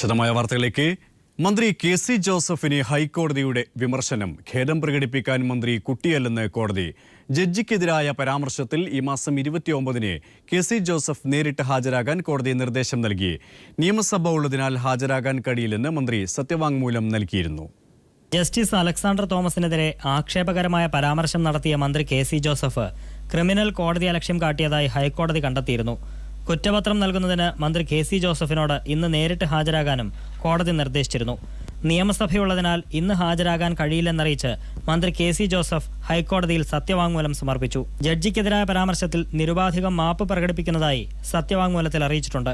വിശദമായ വാർത്തകളിലേക്ക്. മന്ത്രി കെ.സി. ജോസഫിന് ഹൈക്കോടതിയുടെ വിമർശനം. ഖേദം പ്രകടിപ്പിക്കാൻ മന്ത്രി കുട്ടിയല്ലെന്ന് കോടതി. ജഡ്ജിക്കെതിരായ പരാമർശത്തിൽ ഈ മാസം 29-ന് കെ.സി. ജോസഫ് നേരിട്ട് ഹാജരാകാൻ കോടതി നിർദ്ദേശം നൽകി. നിയമസഭ ഉള്ളതിനാൽ ഹാജരാകാൻ കഴിയില്ലെന്ന് മന്ത്രി സത്യവാങ്മൂലം നൽകിയിരുന്നു. ജസ്റ്റിസ് അലക്സാണ്ടർ തോമസിനെതിരെ ആക്ഷേപകരമായ പരാമർശം നടത്തിയ മന്ത്രി കെ.സി. ജോസഫ് ക്രിമിനൽ കോടതിയെ ലക്ഷ്യം കാട്ടിയതായി ഹൈക്കോടതി കണ്ടെത്തിയിരുന്നു. കുറ്റപത്രം നൽകുന്നതിന് മന്ത്രി കെ.സി. ജോസഫിനോട് ഇന്ന് നേരിട്ട് ഹാജരാകാനും കോടതി നിർദ്ദേശിച്ചിരുന്നു. നിയമസഭയുള്ളതിനാൽ ഇന്ന് ഹാജരാകാൻ കഴിയില്ലെന്നറിയിച്ച് മന്ത്രി കെ.സി. ജോസഫ് ഹൈക്കോടതിയിൽ സത്യവാങ്മൂലം സമർപ്പിച്ചു. ജഡ്ജിക്കെതിരായ പരാമർശത്തിൽ നിരുപാധികം മാപ്പ് പ്രകടിപ്പിക്കുന്നതായി സത്യവാങ്മൂലത്തിൽ അറിയിച്ചിട്ടുണ്ട്.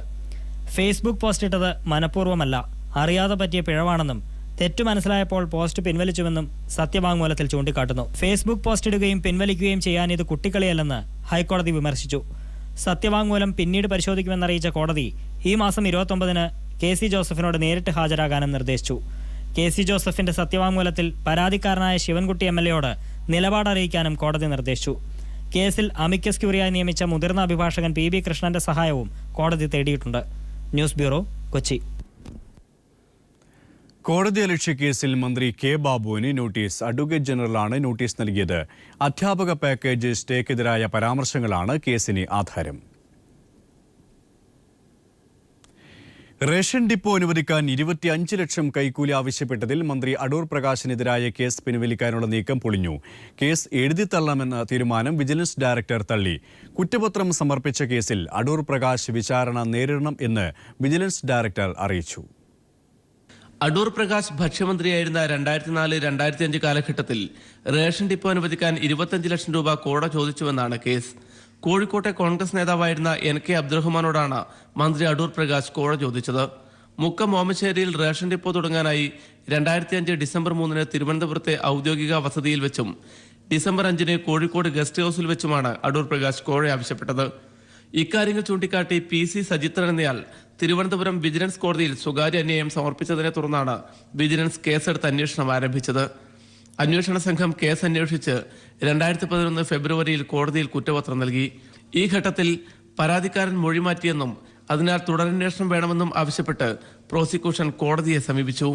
ഫേസ്ബുക്ക് പോസ്റ്റ് ഇട്ടത് മനഃപൂർവ്വമല്ല, അറിയാതെ പറ്റിയ പിഴവാണെന്നും തെറ്റു മനസ്സിലായപ്പോൾ പോസ്റ്റ് പിൻവലിച്ചുവെന്നും സത്യവാങ്മൂലത്തിൽ ചൂണ്ടിക്കാട്ടുന്നു. ഫേസ്ബുക്ക് പോസ്റ്റ് ഇടുകയും പിൻവലിക്കുകയും ചെയ്യാൻ ഇത് കുട്ടിക്കളിയല്ലെന്ന് ഹൈക്കോടതി വിമർശിച്ചു. സത്യവാങ്മൂലം പിന്നീട് പരിശോധിക്കുമെന്നറിയിച്ച കോടതി ഈ മാസം 29-ന് കെ.സി. ജോസഫിനോട് നേരിട്ട് ഹാജരാകാനും നിർദ്ദേശിച്ചു. കെ.സി. ജോസഫിന്റെ സത്യവാങ്മൂലത്തിൽ പരാതിക്കാരനായ ശിവൻകുട്ടി എം.എൽ.എയോട് നിലപാട് അറിയിക്കാനും കോടതി നിർദ്ദേശിച്ചു. കേസിൽ അമിക്കസ് ക്യൂറിയായി നിയമിച്ച മുതിർന്ന അഭിഭാഷകൻ പി.ബി. കൃഷ്ണന്റെ സഹായവും കോടതി തേടിയിട്ടുണ്ട്. News bureau, Kochi. കോടതിയലക്ഷ്യ കേസിൽ മന്ത്രി കെ ബാബുവിന് നോട്ടീസ്. അഡ്വക്കേറ്റ് ജനറലാണ് നോട്ടീസ് നൽകിയത്. അധ്യാപക പാക്കേജ് സ്റ്റേക്കെതിരായ പരാമർശങ്ങളാണ് കേസിന് ആധാരം. റേഷൻ ഡിപ്പോ അനുവദിക്കാൻ 25 ലക്ഷം കൈക്കൂലി ആവശ്യപ്പെട്ടതിൽ മന്ത്രി അടൂർ പ്രകാശിനെതിരായ കേസ് പിൻവലിക്കാനുള്ള നീക്കം പൊളിഞ്ഞു. കേസ് എഴുതിത്തള്ളണമെന്ന തീരുമാനം വിജിലൻസ് ഡയറക്ടർ തള്ളി. കുറ്റപത്രം സമർപ്പിച്ച കേസിൽ അടൂർ പ്രകാശ് വിചാരണ നേരിടണം എന്ന് വിജിലൻസ് ഡയറക്ടർ അറിയിച്ചു. അടൂർ പ്രകാശ് ഭക്ഷ്യമന്ത്രിയായിരുന്ന 2004-2005 കാലഘട്ടത്തിൽ റേഷൻ ഡിപ്പോ അനുവദിക്കാൻ 25 ലക്ഷം രൂപ കോട ചോദിച്ചുവെന്നാണ് കേസ്. കോഴിക്കോട്ടെ കോൺഗ്രസ് നേതാവായിരുന്ന N.K. അബ്ദുറഹ്മാനോടാണ് മന്ത്രി അടൂർ പ്രകാശ് കോഴ ചോദിച്ചത്. മുക്കം ഓമശ്ശേരിയിൽ റേഷൻ ഡിപ്പോ തുടങ്ങാനായി 2005 ഡിസംബർ 3-ന് തിരുവനന്തപുരത്തെ ഔദ്യോഗിക വസതിയിൽ വെച്ചും ഡിസംബർ 5-ന് കോഴിക്കോട് ഗസ്റ്റ് ഹൌസിൽ വെച്ചുമാണ് അടൂർ പ്രകാശ് കോഴ ആവശ്യപ്പെട്ടത്. ഇക്കാര്യങ്ങൾ ചൂണ്ടിക്കാട്ടി PC സജിത്രൻ എന്നയാൾ തിരുവനന്തപുരം വിജിലൻസ് കോടതിയിൽ സ്വകാര്യ അന്യായം സമർപ്പിച്ചതിനെ തുടർന്നാണ് വിജിലൻസ് കേസെടുത്ത് അന്വേഷണം ആരംഭിച്ചത്. അന്വേഷണ സംഘം കേസ് അന്വേഷിച്ച് 2011 ഫെബ്രുവരിയിൽ കോടതിയിൽ കുറ്റപത്രം നൽകി. ഈ ഘട്ടത്തിൽ പരാതിക്കാരൻ മൊഴിമാറ്റിയെന്നും അതിനാൽ തുടരന്വേഷണം വേണമെന്നും ആവശ്യപ്പെട്ട് പ്രോസിക്യൂഷൻ കോടതിയെ സമീപിച്ചു.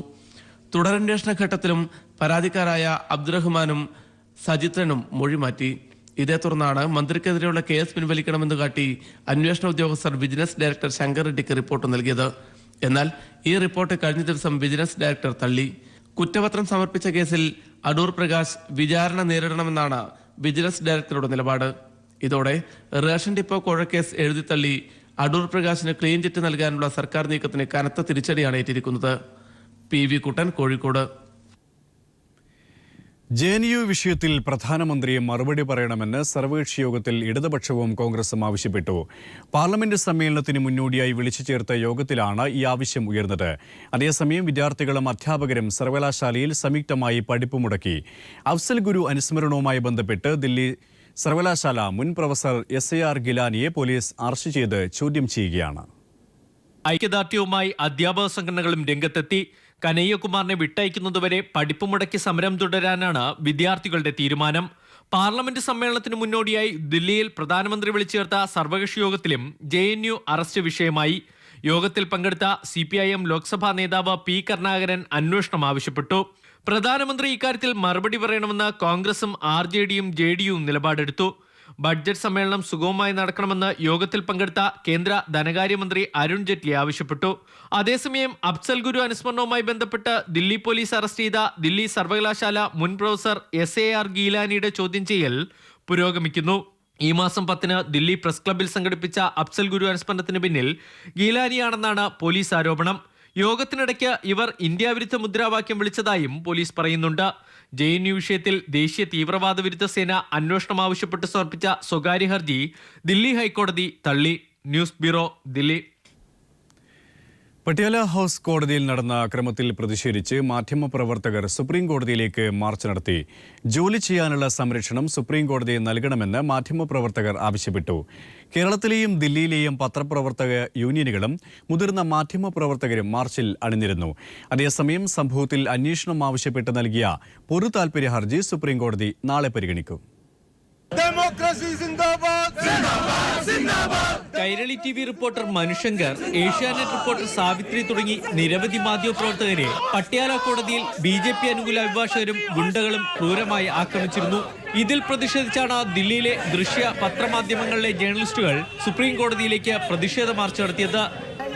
തുടരന്വേഷണ ഘട്ടത്തിലും പരാതിക്കാരായ അബ്ദുറഹ്മാനും സജിത്രനും മൊഴിമാറ്റി. ഇതേ തുടർന്നാണ് മന്ത്രിക്കെതിരെയുള്ള കേസ് പിൻവലിക്കണമെന്ന് കാട്ടി അന്വേഷണ ഉദ്യോഗസ്ഥർ വിജിലൻസ് ഡയറക്ടർ ശങ്കർ റെഡ്ഡിക്ക് റിപ്പോർട്ട് നൽകിയത്. എന്നാൽ ഈ റിപ്പോർട്ട് കഴിഞ്ഞ ദിവസം വിജിലൻസ് ഡയറക്ടർ തള്ളി. കുറ്റപത്രം സമർപ്പിച്ച കേസിൽ അടൂർ പ്രകാശ് വിചാരണ നേരിടണമെന്നാണ് വിജിലൻസ് ഡയറക്ടറുടെ നിലപാട്. ഇതോടെ റേഷൻ ഡിപ്പോ കോഴക്കേസ് എഴുതിത്തള്ളി അടൂർ പ്രകാശിന് ക്ലീൻ ചിറ്റ് നൽകാനുള്ള സർക്കാർ നീക്കത്തിന് കനത്ത തിരിച്ചടിയാണ് ഏറ്റിരിക്കുന്നത്. PV കുട്ടൻ, കോഴിക്കോട്. JNU വിഷയത്തിൽ പ്രധാനമന്ത്രിയെ മറുപടി പറയണമെന്ന് സർവകക്ഷി യോഗത്തിൽ ഇടതുപക്ഷവും കോൺഗ്രസും ആവശ്യപ്പെട്ടു. പാർലമെന്റ് സമ്മേളനത്തിന് മുന്നോടിയായി വിളിച്ചു ചേർത്ത യോഗത്തിലാണ് ഈ ആവശ്യം ഉയർന്നത്. അതേസമയം വിദ്യാർത്ഥികളും അധ്യാപകരും സർവകലാശാലയിൽ സംയുക്തമായി പഠിപ്പ് മുടക്കി. അഫ്സൽ ഗുരു അനുസ്മരണവുമായി ബന്ധപ്പെട്ട് ദില്ലി സർവകലാശാല മുൻ പ്രൊഫസർ SAR ഗിലാനിയെ പോലീസ് അറസ്റ്റ് ചെയ്ത് ചോദ്യം ചെയ്യുകയാണ്. ഐക്യദാർഢ്യവുമായി അധ്യാപക സംഘടനകളും രംഗത്തെത്തി. കനയ്യകുമാറിനെ വിട്ടയക്കുന്നതുവരെ പഠിപ്പ് മുടക്കി സമരം തുടരാനാണ് വിദ്യാർത്ഥികളുടെ തീരുമാനം. പാർലമെന്റ് സമ്മേളനത്തിന് മുന്നോടിയായി ദില്ലിയിൽ പ്രധാനമന്ത്രി വിളിച്ചു ചേർത്ത സർവകക്ഷി യോഗത്തിലും JNU അറസ്റ്റ് വിഷയമായി. യോഗത്തിൽ പങ്കെടുത്ത CPIM ലോക്സഭാ നേതാവ് P. കരുണാകരൻ അന്വേഷണം ആവശ്യപ്പെട്ടു. പ്രധാനമന്ത്രി ഇക്കാര്യത്തിൽ മറുപടി പറയണമെന്ന് കോൺഗ്രസും RJDയും JDUവും നിലപാടെടുത്തു. ബഡ്ജറ്റ് സമ്മേളനം സുഗമമായി നടക്കണമെന്ന് യോഗത്തിൽ പങ്കെടുത്ത കേന്ദ്ര ധനകാര്യമന്ത്രി അരുൺ ജെയ്റ്റ്ലി ആവശ്യപ്പെട്ടു. അതേസമയം അഫ്സൽ ഗുരു അനുസ്മരണവുമായി ബന്ധപ്പെട്ട് ദില്ലി പോലീസ് അറസ്റ്റ് ചെയ്ത ദില്ലി സർവകലാശാല മുൻ പ്രൊഫസർ SAR ഗീലാനിയുടെ ചോദ്യം ചെയ്യൽ പുരോഗമിക്കുന്നു. ഈ മാസം 10-ന് ദില്ലി പ്രസ് ക്ലബ്ബിൽ സംഘടിപ്പിച്ച അഫ്സൽ ഗുരു അനുസ്മരണത്തിന് പിന്നിൽ ഗീലാനിയാണെന്നാണ് പോലീസ് ആരോപണം. യോഗത്തിനിടയ്ക്ക് ഇവർ ഇന്ത്യ വിരുദ്ധ മുദ്രാവാക്യം വിളിച്ചതായും പോലീസ് പറയുന്നുണ്ട്. JNU വിഷയത്തിൽ ദേശീയ തീവ്രവാദ വിരുദ്ധ സേന അന്വേഷണം ആവശ്യപ്പെട്ട് സമർപ്പിച്ച സ്വകാര്യ ഹർജി ദില്ലി ഹൈക്കോടതി തള്ളി. News bureau, Delhi. Patiala house കോടതിയിൽ നടന്ന അക്രമത്തിൽ പ്രതിഷേധിച്ച് മാധ്യമപ്രവർത്തകർ സുപ്രീം കോടതിയിലേക്ക് മാർച്ച് നടത്തി. ജോലി ചെയ്യാനുള്ള സംരക്ഷണം സുപ്രീം കോടതി നൽകണമെന്ന് മാധ്യമപ്രവർത്തകർ ആവശ്യപ്പെട്ടു. കേരളത്തിലെയും ദില്ലിയിലെയും പത്രപ്രവർത്തക യൂണിയനുകളും മുതിർന്ന മാധ്യമപ്രവർത്തകരും മാർച്ചിൽ അണിനിരന്നു. അതേസമയം സംഭവത്തിൽ അന്വേഷണം ആവശ്യപ്പെട്ട് നൽകിയ പൊതു താൽപര്യ ഹർജി സുപ്രീം കോടതി നാളെ പരിഗണിക്കും. Kairali TV reporter Manushankar, Asianet reporter Savithri തുടങ്ങി നിരവധി മാധ്യമപ്രവർത്തകരെ പട്യാല കോടതിയിൽ BJP അനുകൂല അഭിഭാഷകരും ഗുണ്ടകളും ക്രൂരമായി ആക്രമിച്ചിരുന്നു. ഇതിൽ പ്രതിഷേധിച്ചാണ് ദില്ലിയിലെ ദൃശ്യ പത്രമാധ്യമങ്ങളിലെ ജേർണലിസ്റ്റുകൾ സുപ്രീം കോടതിയിലേക്ക് പ്രതിഷേധ മാർച്ച് നടത്തിയത്.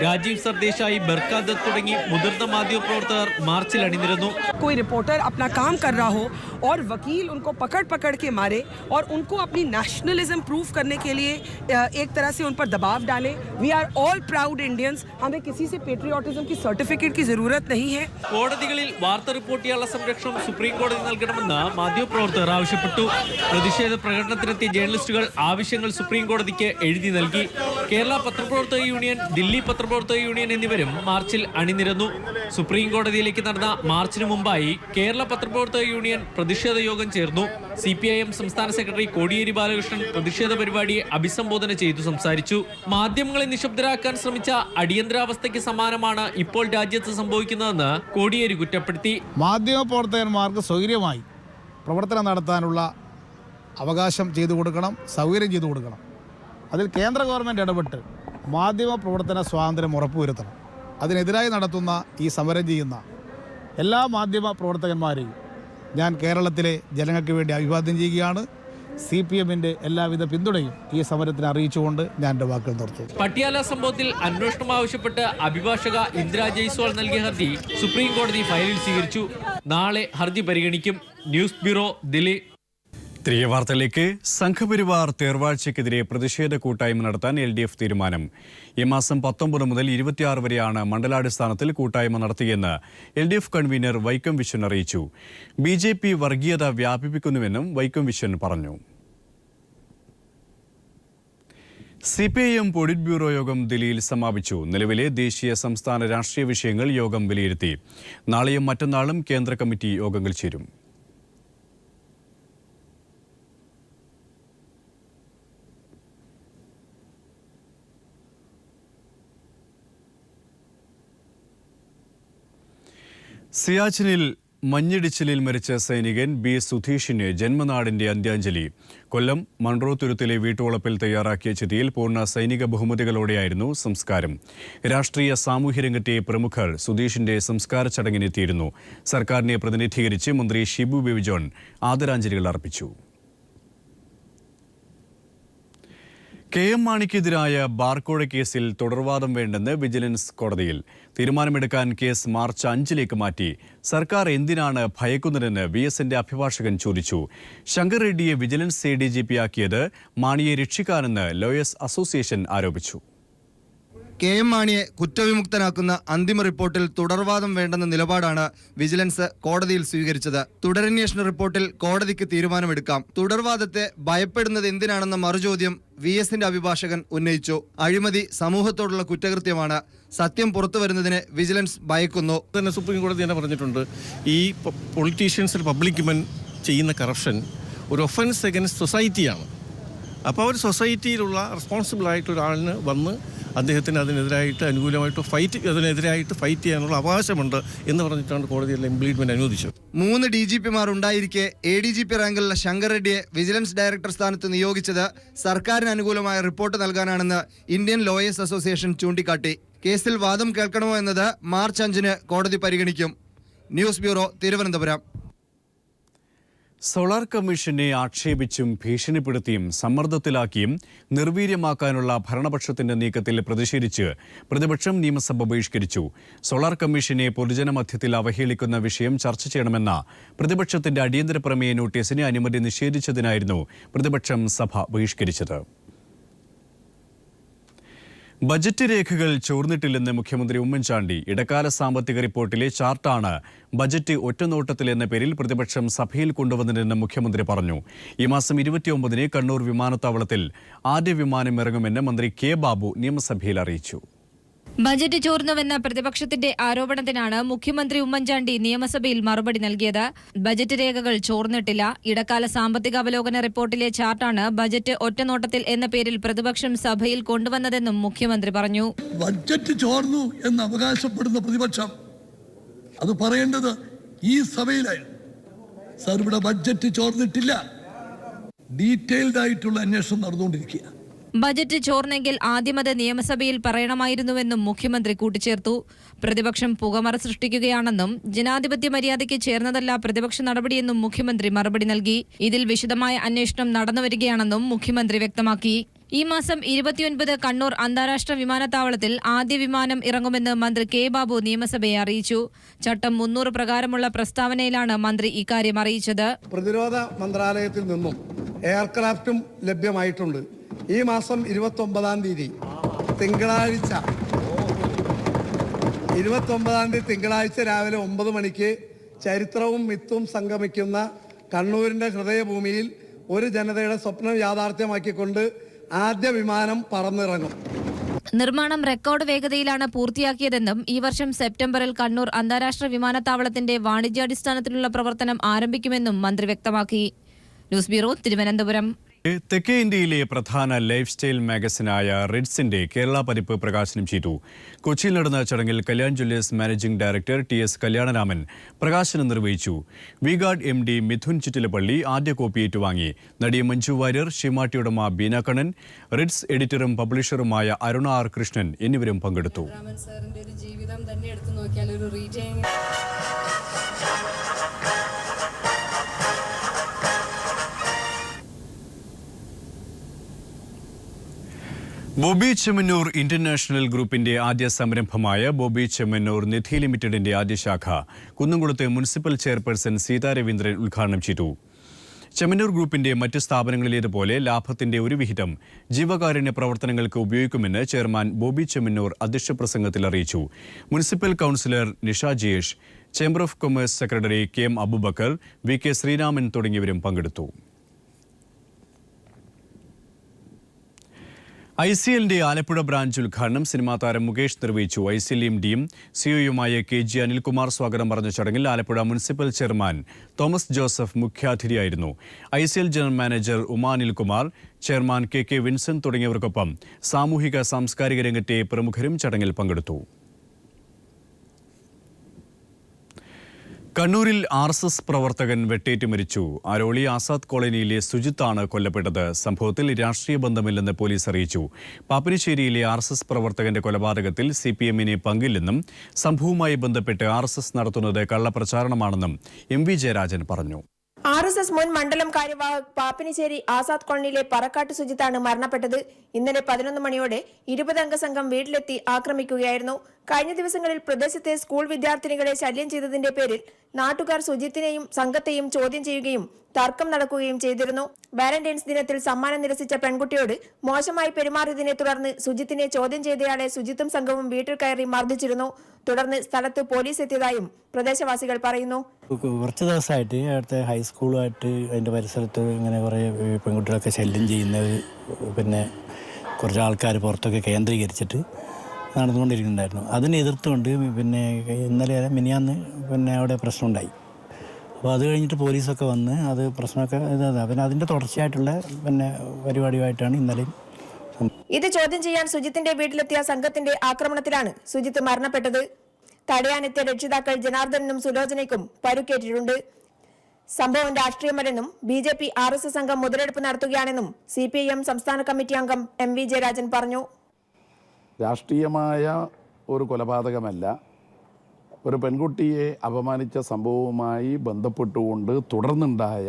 രാജീവ് സർദേശായി, ബർക്കാ ദത്ത് തുടങ്ങി മുതിർന്ന മാധ്യമപ്രവർത്തകർ മാർച്ചിൽ അണിനിരന്നു. कोई रिपोर्टर अपना काम कर रहा हो और वकील उनको पकड़ के मारे और उनको अपनी नेशनलिज्म प्रूव करने के लिए एक तरह से उन पर दबाव डाले. We are all proud Indians. हमें किसी से पेट्रियोटिज्म की सर्टिफिकेट की जरूरत नहीं है. കോടതികളിൽ വാർത്ത റിപ്പോർട്ട് ചെയ്യാനുള്ള സംരക്ഷണം സുപ്രീം കോടതി നൽകണമെന്ന് മാധ്യമപ്രവർത്തകർ ആവശ്യപ്പെട്ടു. പ്രതിഷേധ പ്രകടനത്തിനെത്തിയ ജേർണലിസ്റ്റുകൾ ആവശ്യങ്ങൾ സുപ്രീം കോടതിക്ക് എഴുതി നൽകി. കേരള പത്രപ്രവർത്തക യൂണിയൻ, ദില്ലി പത്രപ്രവർത്തക യൂണിയൻ എന്നിവരും മാർച്ചിൽ അണിനിരന്നു. സുപ്രീം കോടതിയിലേക്ക് നടന്ന മാർച്ചിന് മുമ്പായി കേരള പത്രപ്രവർത്തക യൂണിയൻ പ്രതിഷേധ യോഗം ചേർന്നു. CPIM സംസ്ഥാന സെക്രട്ടറി കോടിയേരി ബാലകൃഷ്ണൻ പ്രതിഷേധ പരിപാടിയെ അഭിസംബോധന ചെയ്തു സംസാരിച്ചു. മാധ്യമങ്ങളെ നിശബ്ദരാക്കാൻ ശ്രമിച്ച അടിയന്തരാവസ്ഥയ്ക്ക് സമാനമാണ് ഇപ്പോൾ രാജ്യത്ത് സംഭവിക്കുന്നതെന്ന് കോടിയേരി കുറ്റപ്പെടുത്തി. മാധ്യമപ്രവർത്തകന്മാർക്ക് സ്വൈര്യമായി പ്രവർത്തനം നടത്താനുള്ള അവകാശം ചെയ്തു കൊടുക്കണം, സൗകര്യം ചെയ്തു കൊടുക്കണം. അതിൽ കേന്ദ്ര ഗവൺമെൻറ് ഇടപെട്ട് മാധ്യമപ്രവർത്തന സ്വാതന്ത്ര്യം ഉറപ്പുവരുത്തണം. അതിനെതിരായി നടത്തുന്ന ഈ സമരം ചെയ്യുന്ന എല്ലാ മാധ്യമ പ്രവർത്തകന്മാരെയും ഞാൻ കേരളത്തിലെ ജനങ്ങൾക്ക് വേണ്ടി അഭിവാദ്യം ചെയ്യുകയാണ്. CPMന്റെ എല്ലാവിധ പിന്തുണയും ഈ സമരത്തിന് അറിയിച്ചുകൊണ്ട് ഞാൻ എൻ്റെ വാക്കുകൾ നിർത്തുന്നു. പട്യാല സംഭവത്തിൽ അന്വേഷണം ആവശ്യപ്പെട്ട് അഭിഭാഷക ഇന്ദിരാ ജയ്സ്വാൾ നൽകിയ ഹർജി സുപ്രീം കോടതി ഫയലിൽ സ്വീകരിച്ചു. നാളെ ഹർജി പരിഗണിക്കും. News bureau, Delhi. തിരികെ വാർത്തയിലേക്ക്. സംഘപരിവാർ തേർവാഴ്ചയ്ക്കെതിരെ പ്രതിഷേധ കൂട്ടായ്മ നടത്താൻ LDF തീരുമാനം. ഈ മാസം 19 മുതൽ 26 വരെയാണ് മണ്ഡലാടിസ്ഥാനത്തിൽ കൂട്ടായ്മ നടത്തുകയെന്ന് LDF കൺവീനർ വൈക്കം വിശ്വൻ അറിയിച്ചു. BJP വർഗീയത വ്യാപിപ്പിക്കുന്നുവെന്നും വൈക്കം വിശ്വൻ പറഞ്ഞു. CPIM പോളിറ്റ് ബ്യൂറോ യോഗം ദില്ലിയിൽ സമാപിച്ചു. നിലവിലെ ദേശീയ സംസ്ഥാന രാഷ്ട്രീയ വിഷയങ്ങൾ യോഗം വിലയിരുത്തി. നാളെയും മറ്റന്നാളും കേന്ദ്ര കമ്മിറ്റി യോഗങ്ങൾ ചേരും. സിയാച്ചിനിൽ മഞ്ഞിടിച്ചിലിൽ മരിച്ച സൈനികൻ B. സുധീഷിന് ജന്മനാടിന്റെ അന്ത്യാഞ്ജലി. കൊല്ലം മൺറോ തുരുത്തിലെ വീട്ടുവളപ്പിൽ തയ്യാറാക്കിയ ചിതിയിൽ പൂർണ്ണ സൈനിക ബഹുമതികളോടെയായിരുന്നു സംസ്കാരം. രാഷ്ട്രീയ സാമൂഹ്യ രംഗത്തെ പ്രമുഖർ സുധീഷിന്റെ സംസ്കാര ചടങ്ങിനെത്തിയിരുന്നു. സർക്കാരിനെ പ്രതിനിധീകരിച്ച് മന്ത്രി ഷിബു ബേബി ജോൺ ആദരാഞ്ജലികൾ അർപ്പിച്ചു. KM മാണിക്കെതിരായ ബാർക്കോഴ കേസിൽ തുടർവാദം വേണ്ടെന്ന് വിജിലൻസ് കോടതിയിൽ. തീരുമാനമെടുക്കാൻ കേസ് മാർച്ച് 5 മാറ്റി. സർക്കാർ എന്തിനാണ് ഭയക്കുന്നതെന്ന് VSന്റെ അഭിഭാഷകൻ ചോദിച്ചു. ശങ്കർ റെഡ്ഡിയെ വിജിലൻസ് ADGP ആക്കിയത് മാണിയെ രക്ഷിക്കാനെന്ന് ലോയേഴ്സ് അസോസിയേഷൻ ആരോപിച്ചു. KM മാണിയെ കുറ്റവിമുക്തനാക്കുന്ന അന്തിമ റിപ്പോർട്ടിൽ തുടർവാദം വേണ്ടെന്ന നിലപാടാണ് വിജിലൻസ് കോടതിയിൽ സ്വീകരിച്ചത്. തുടരന്വേഷണ റിപ്പോർട്ടിൽ കോടതിക്ക് തീരുമാനമെടുക്കാം. തുടർവാദത്തെ ഭയപ്പെടുന്നത് എന്തിനാണെന്ന മറുചോദ്യം VSന്റെ അഭിഭാഷകൻ ഉന്നയിച്ചു. അഴിമതി സമൂഹത്തോടുള്ള കുറ്റകൃത്യമാണ്. സത്യം പുറത്തു വരുന്നതിനെ വിജിലൻസ് ഭയക്കുന്നു. തന്നെ സുപ്രീം കോടതി തന്നെ പറഞ്ഞിട്ടുണ്ട്, ഈ പൊളിറ്റീഷ്യൻസ് പബ്ലിക് മെൻ ചെയ്യുന്ന കറപ്ഷൻ ഒരു ഒഫൻസ് അഗൈൻസ്റ്റ് സൊസൈറ്റിയാണ്. അപ്പോൾ അവർ സൊസൈറ്റിയിലുള്ള റെസ്പോൺസിബിൾ ആയിട്ടുള്ള ഒരാളിന് വന്ന് അദ്ദേഹത്തിന് അതിനെതിരായിട്ട് അനുകൂലമായിട്ട് അതിനെതിരായിട്ട് ഫൈറ്റ് ചെയ്യാനുള്ള അവകാശമുണ്ട് എന്ന് പറഞ്ഞിട്ടാണ് കോടതിയിൽ ഇംപ്ലീഡ്മെന്റ് അനുവദിച്ചത്. 3 DGPമാർ ഉണ്ടായിരിക്കെ ADGP റാങ്കിലുള്ള ശങ്കർ റെഡ്ഡിയെ വിജിലൻസ് ഡയറക്ടർ സ്ഥാനത്ത് നിയോഗിച്ചത് സർക്കാരിന് അനുകൂലമായ റിപ്പോർട്ട് നൽകാനാണെന്ന് ഇന്ത്യൻ ലോയേഴ്സ് അസോസിയേഷൻ ചൂണ്ടിക്കാട്ടി. കേസിൽ വാദം കേൾക്കണമോ എന്നത് മാർച്ച് 5 കോടതി പരിഗണിക്കും. News bureau, Thiruvananthapuram. സോളാർ കമ്മീഷനെ ആക്ഷേപിച്ചും ഭീഷണിപ്പെടുത്തിയും സമ്മർദ്ദത്തിലാക്കിയും നിർവീര്യമാക്കാനുള്ള ഭരണപക്ഷത്തിന്റെ നീക്കത്തിൽ പ്രതിഷേധിച്ച് പ്രതിപക്ഷം നിയമസഭ ബഹിഷ്കരിച്ചു. സോളാർ കമ്മീഷനെ പൊതുജനമധ്യത്തിൽ അവഹേളിക്കുന്ന വിഷയം ചർച്ച ചെയ്യണമെന്ന പ്രതിപക്ഷത്തിന്റെ അടിയന്തര പ്രമേയ നോട്ടീസിന് അനുമതി നിഷേധിച്ചതിനായിരുന്നു പ്രതിപക്ഷം സഭ ബഹിഷ്കരിച്ചത്. ബജറ്റ് രേഖകൾ ചോർന്നിട്ടില്ലെന്ന് മുഖ്യമന്ത്രി ഉമ്മൻചാണ്ടി. ഇടക്കാല സാമ്പത്തിക റിപ്പോർട്ടിലെ ചാർട്ടാണ് ബജറ്റ് ഒറ്റനോട്ടത്തിൽ എന്ന പേരിൽ പ്രതിപക്ഷം സഭയിൽ കൊണ്ടുവന്നതെന്ന് മുഖ്യമന്ത്രി പറഞ്ഞു. ഈ മാസം 29-ന് കണ്ണൂർ വിമാനത്താവളത്തിൽ ആദ്യ വിമാനം ഇറങ്ങുമെന്ന് മന്ത്രി K. ബാബു നിയമസഭയിൽ അറിയിച്ചു. ബജറ്റ് ചോർന്നുവെന്ന പ്രതിപക്ഷത്തിന്റെ ആരോപണത്തിനാണ് മുഖ്യമന്ത്രി ഉമ്മൻചാണ്ടി നിയമസഭയിൽ മറുപടി നൽകിയത്. ബജറ്റ് രേഖകൾ ചോർന്നിട്ടില്ല. ഇടക്കാല സാമ്പത്തിക അവലോകന റിപ്പോർട്ടിലെ ചാർട്ടാണ് ബജറ്റ് ഒറ്റനോട്ടത്തിൽ എന്ന പേരിൽ പ്രതിപക്ഷം സഭയിൽ കൊണ്ടുവന്നതെന്നും മുഖ്യമന്ത്രി പറഞ്ഞു. ബജറ്റ് ചോർന്നു എന്ന് അവകാശപ്പെടുന്ന പ്രതിപക്ഷം അത് പറയേണ്ടത് ഈ സഭയിലായിരുന്നു. സർ, ഇവിടെ ബജറ്റ് ചോർന്നിട്ടില്ല. ഡീറ്റെയിൽഡ് ആയിട്ടുള്ള അന്വേഷണം നടന്നുകൊണ്ടിരിക്കുക. ബജറ്റ് ചോർന്നെങ്കിൽ ആദ്യമത് നിയമസഭയിൽ പറയണമായിരുന്നുവെന്നും മുഖ്യമന്ത്രി കൂട്ടിച്ചേർത്തു. പ്രതിപക്ഷം പുകമറ സൃഷ്ടിക്കുകയാണെന്നും ജനാധിപത്യ മര്യാദയ്ക്ക് ചേർന്നതല്ല പ്രതിപക്ഷ നടപടിയെന്നും മുഖ്യമന്ത്രി മറുപടി നൽകി. ഇതിൽ വിശദമായ അന്വേഷണം നടന്നുവരികയാണെന്നും മുഖ്യമന്ത്രി വ്യക്തമാക്കി. ഈ മാസം 29 കണ്ണൂർ അന്താരാഷ്ട്ര വിമാനത്താവളത്തിൽ ആദ്യ വിമാനം ഇറങ്ങുമെന്ന് മന്ത്രി കെ ബാബു നിയമസഭയെ അറിയിച്ചു. ചട്ടം 300 പ്രകാരമുള്ള പ്രസ്താവനയിലാണ് മന്ത്രി ഇക്കാര്യം അറിയിച്ചത്. പ്രതിരോധ മന്ത്രാലയത്തിൽ നിന്നും എയർക്രാഫ്റ്റും ലഭ്യമായിട്ടുണ്ട്. ഈ മാസം 29-ാം തീയതി തിങ്കളാഴ്ച രാവിലെ 9 മണിക്ക് ചരിത്രവും മിത്തും സംഗമിക്കുന്ന കണ്ണൂരിൻ്റെ ഹൃദയഭൂമിയിൽ ഒരു ജനതയുടെ സ്വപ്നം യാഥാർത്ഥ്യമാക്കിക്കൊണ്ട് ആദ്യ വിമാനം പറന്നിറങ്ങും. നിർമ്മാണം റെക്കോർഡ് വേഗതയിലാണ് പൂർത്തിയാക്കിയതെന്നും ഈ വർഷം സെപ്റ്റംബറിൽ കണ്ണൂർ അന്താരാഷ്ട്ര വിമാനത്താവളത്തിന്റെ വാണിജ്യാടിസ്ഥാനത്തിലുള്ള പ്രവർത്തനം ആരംഭിക്കുമെന്നും മന്ത്രി വ്യക്തമാക്കി. News bureau, Thiruvananthapuram. തെക്കേ ഇന്ത്യയിലെ പ്രധാന ലൈഫ് സ്റ്റൈൽ മാഗസിനായ റിഡ്സിന്റെ കേരള പതിപ്പ് പ്രകാശനം ചെയ്തു. കൊച്ചിയിൽ നടന്ന ചടങ്ങിൽ Kalyan Jewellers managing director TS Kalyanaraman പ്രകാശനം നിർവഹിച്ചു. വിഗാർഡ് MD മിഥുൻ ചിറ്റിലപ്പള്ളി ആദ്യ കോപ്പി ഏറ്റുവാങ്ങി. നടി മഞ്ജു വാര്യർ, ഷിമാട്ടി ഉടമ ബീന കണ്ണൻ, റിഡ്സ് എഡിറ്ററും പബ്ലിഷറുമായ അരുണ R കൃഷ്ണൻ എന്നിവരും പങ്കെടുത്തു. ജീവിതം തന്നെ എടുത്തു നോക്കിയാൽ ഒരു ബോബി ചെമ്മന്നൂർ ഇന്റർനാഷണൽ ഗ്രൂപ്പിന്റെ ആദ്യ സംരംഭമായ ബോബി ചെമ്മന്നൂർ നിധി ലിമിറ്റഡിന്റെ ആദ്യ ശാഖ കുന്നംകുളത്ത് മുനിസിപ്പൽ ചെയർപേഴ്സൺ സീതാ രവീന്ദ്രൻ ഉദ്ഘാടനം ചെയ്തു. ചെമ്മന്നൂർ ഗ്രൂപ്പിന്റെ മറ്റ് സ്ഥാപനങ്ങളിലേതുപോലെ ലാഭത്തിന്റെ ഒരു വിഹിതം ജീവകാരുണ്യ പ്രവർത്തനങ്ങൾക്ക് ഉപയോഗിക്കുമെന്ന് ചെയർമാൻ ബോബി ചെമ്മന്നൂർ അധ്യക്ഷ പ്രസംഗത്തിൽ അറിയിച്ചു. Municipal councillor Nisha Jayesh, chamber of commerce secretary KM Abubakar, VK Sreeraman തുടങ്ങിയവരും പങ്കെടുത്തു. ICLന്റെ ആലപ്പുഴ ബ്രാഞ്ച് ഉദ്ഘാടനം സിനിമാ താരം മുകേഷ് നിർവഹിച്ചു. ICL MDയും CEOയുമായ KG അനിൽകുമാർ സ്വാഗതം പറഞ്ഞ ചടങ്ങിൽ ആലപ്പുഴ മുനിസിപ്പൽ ചെയർമാൻ തോമസ് ജോസഫ് മുഖ്യാതിഥിയായിരുന്നു. ICL general manager Uma Anilkumar, chairman KK Vincent തുടങ്ങിയവർക്കൊപ്പം സാമൂഹിക സാംസ്കാരിക രംഗത്തെ പ്രമുഖരും ചടങ്ങിൽ പങ്കെടുത്തു. കണ്ണൂരിൽ RSS പ്രവർത്തകൻ വെട്ടേറ്റ് മരിച്ചു. ആരോളി ആസാദ് കോളനിയിലെ സുജിത്താണ് കൊല്ലപ്പെട്ടത്. സംഭവത്തിൽ രാഷ്ട്രീയ ബന്ധമില്ലെന്ന് പോലീസ് അറിയിച്ചു. പാപ്പിനിശ്ശേരിയിലെ RSS പ്രവർത്തകന്റെ കൊലപാതകത്തിൽ CPMന് പങ്കില്ലെന്നും സംഭവവുമായി ബന്ധപ്പെട്ട് RSS നടത്തുന്നത് കള്ളപ്രചാരണമാണെന്നും MV ജയരാജൻ പറഞ്ഞു. RSS മുൻ മണ്ഡലം കാര്യവാഹക് പാപ്പിനിശ്ശേരി ആസാദ് കോളനിയിലെ പറക്കാട്ട് സുജിത്താണ് മരണപ്പെട്ടത്. ഇന്നലെ 11 മണിയോടെ 20 അംഗ സംഘം വീട്ടിലെത്തി ആക്രമിക്കുകയായിരുന്നു. കഴിഞ്ഞ ദിവസങ്ങളിൽ പ്രദേശത്തെ സ്കൂൾ വിദ്യാർത്ഥിനികളെ ശല്യം ചെയ്തതിന്റെ പേരിൽ നാട്ടുകാർ സുജിത്തിനെയും സംഘത്തെയും ചോദ്യം ചെയ്യുകയും തർക്കം നടക്കുകയും ചെയ്തിരുന്നു. വാലന്റൈൻസ് ദിനത്തിൽ സമ്മാനം നിരസിച്ച പെൺകുട്ടിയോട് മോശമായി പെരുമാറിയതിനെ തുടർന്ന് സുജിത്തിനെ ചോദ്യം ചെയ്തയാളെ സുജിത്തും സംഘവും വീട്ടിൽ കയറി മർദ്ദിച്ചിരുന്നു. തുടർന്ന് സ്ഥലത്ത് പോലീസ് എത്തിയതായും പ്രദേശവാസികൾ പറയുന്നു. കുറച്ച് ദിവസമായിട്ട് അവിടുത്തെ ഹൈസ്കൂളുമായിട്ട് അതിൻ്റെ പരിസരത്ത് ഇങ്ങനെ കുറേ പെൺകുട്ടികളൊക്കെ ശല്യം ചെയ്യുന്നത്, പിന്നെ കുറച്ച് ആൾക്കാർ പുറത്തൊക്കെ കേന്ദ്രീകരിച്ചിട്ട് നടന്നുകൊണ്ടിരിക്കുന്നുണ്ടായിരുന്നു. അതിനെ എതിർത്തുകൊണ്ട് പിന്നെ ഇന്നലെ മിനിയാന്ന് പിന്നെ അവിടെ പ്രശ്നമുണ്ടായി. അപ്പോൾ അത് കഴിഞ്ഞിട്ട് പോലീസൊക്കെ വന്ന് അത് പ്രശ്നമൊക്കെ പിന്നെ അതിൻ്റെ തുടർച്ചയായിട്ടുള്ള പിന്നെ പരിപാടിയായിട്ടാണ് ഇന്നലെയും. ഇത് ചോദ്യം ചെയ്യാൻ സുജിത്തിന്റെ വീട്ടിലെത്തിയ സംഘത്തിന്റെ ആക്രമണത്തിലാണ് സുജിത്ത് മരണപ്പെട്ടത്. തടയാനെത്തിയ രക്ഷിതാക്കൾ ജനാർദ്ദനും സുലോചനയ്ക്കും പരുക്കേറ്റിട്ടുണ്ട്. സംഭവം രാഷ്ട്രീയമല്ലെന്നും BJP RSS സംഘം മുതലെടുപ്പ് നടത്തുകയാണെന്നും CPIM സംസ്ഥാന കമ്മിറ്റി അംഗം MV ജയരാജൻ പറഞ്ഞു. രാഷ്ട്രീയമായ ഒരു കൊലപാതകമല്ല, ഒരു പെൺകുട്ടിയെ അപമാനിച്ച സംഭവവുമായി ബന്ധപ്പെട്ടുകൊണ്ട് തുടർന്നുണ്ടായ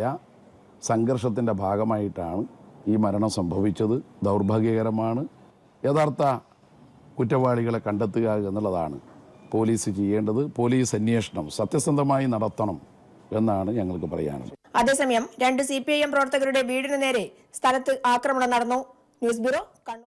സംഘർഷത്തിൻ്റെ ഭാഗമായിട്ടാണ് ഈ മരണം സംഭവിച്ചത്. ദൗർഭാഗ്യകരമാണ്. യഥാർത്ഥ കുറ്റവാളികളെ കണ്ടെത്തുക എന്നുള്ളതാണ് പോലീസ് ചെയ്യേണ്ടത്. പോലീസ് അന്വേഷണം സത്യസന്ധമായി നടത്തണം എന്നാണ് ഞങ്ങൾക്ക് പറയാനുള്ളത്. അതേസമയം 2 CPIM പ്രവർത്തകരുടെ വീടിന് നേരെ സ്ഥലത്ത് ആക്രമണം നടന്നു. News bureau, Kannur.